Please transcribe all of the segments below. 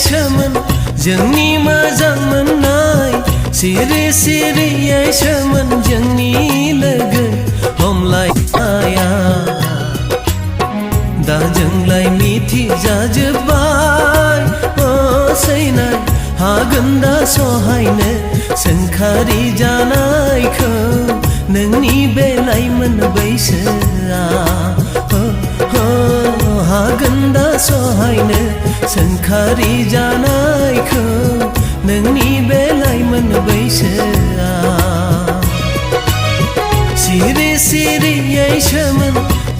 सोमोन जोंनि मोजां मोननाय सिरि सिरियै सोमोन जोंनि लोगो हमलायनाया दा जोंलाय मिथिजाजोब्बाय सैनाय हागोन दा सहायनो सोंखारि जानायखौ नोंनि बे लाइमोन बैसोआ हागोन दा सहायनो सोंखारि जानायखौ नोंनि बे लाइमोन बैसोआ सिरि सिरियै सोमोन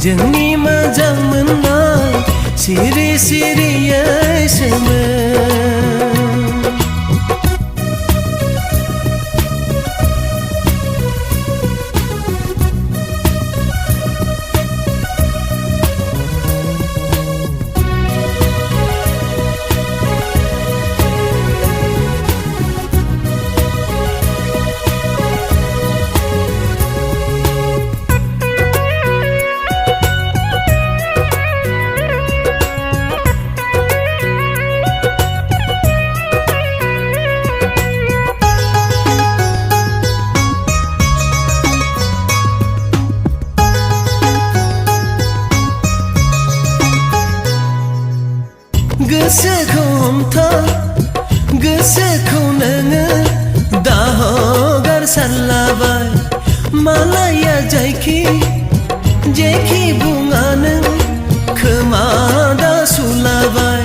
जोंनि मोजां मोननाय सिरि सिरियै सोमोन गोसोखौ हमथा गोसोखौ नोङो दा हगारसारलाबाय मालाया जायखि जेखि बुङा नों खोमा दा सुलाबाय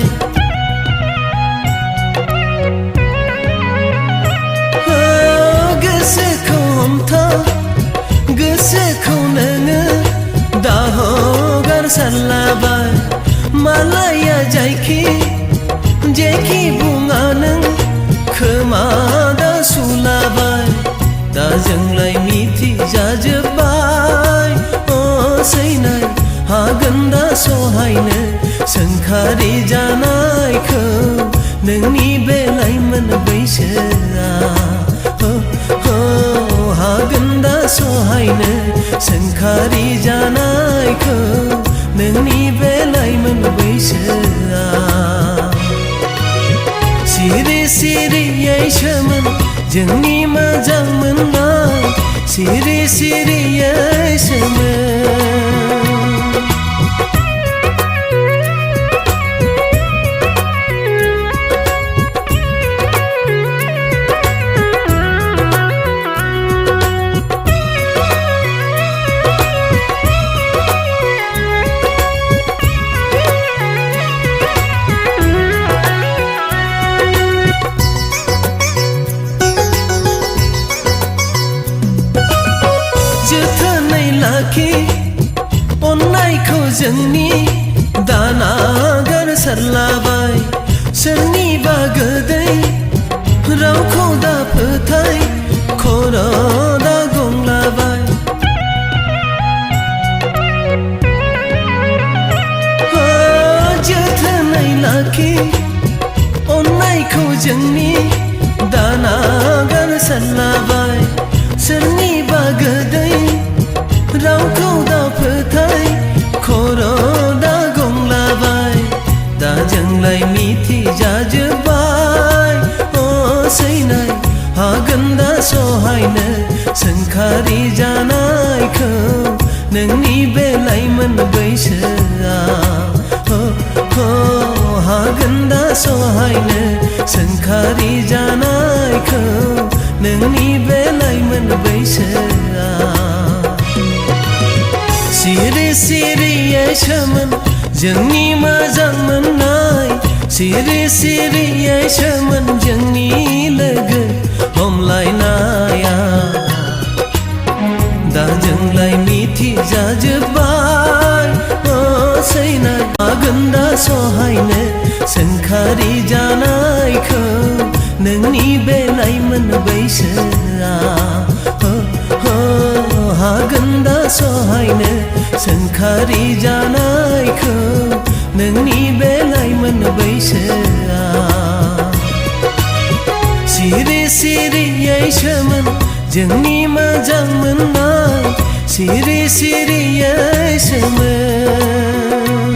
गोसोखौ हमथा गोसोखौ नोङो दा हगारसारलाबाय मालाया जायखि जेखि बुङा नों खोमा दा सुलाबाय दा जोंलाय मिथिजाजोब्बाय सैनाय हागोन दा सहायनो सोंखारि जानायखौ नोंनि बे लाइमोन बैसोआ हागोन दा सहायनो सोंखारि जानायखौ नोंनि बे लाइमोन बैसोआ सिरि सिरियै सोमोन जोंनि मोजां मोननाय सिरि सिरियै सोमोन जोथोनै लाखि अननायखौ जोंनि दा नागारसारलाबाय सोरनिबा गोदै रावखौ दा फोथाय खर' दा गंलाबाय जोथोनै लाखि अननायखौ जोंनि दा नागारसारलाबाय सोरनिबा गोदै रावखौ दा फोथाय खर' दा गंलाबाय दा जोंलाय मिथिजाजोब्बाय सैनाय हागोन दा सहायनो सोंखारि जानायखौ नोंनि बे लाइमोन बैसोआ हागोन दा सहायनो सोंखारि जानायखौ नोंनि बे लाइमोन बैसोआ सिरि सिरियै सोमोन जोंनि मोजां मोननाय सिरि सिरियै सोमोन जोंनि लोगो हमलायनाया दा जोंलाय मिथिजाजोब्बाय सैनाय हागोन दा सहायनो सोंखारि जानायखौ नोंनि बे लाइमोन बैसोआ हागोन दा सहायनो सोंखारि जानायखौ नोंनि बे लाइमोन बैसोआ सिरि सिरियै सोमोन जोंनि मोजां मोननाय सिरि सिरियै सोमोन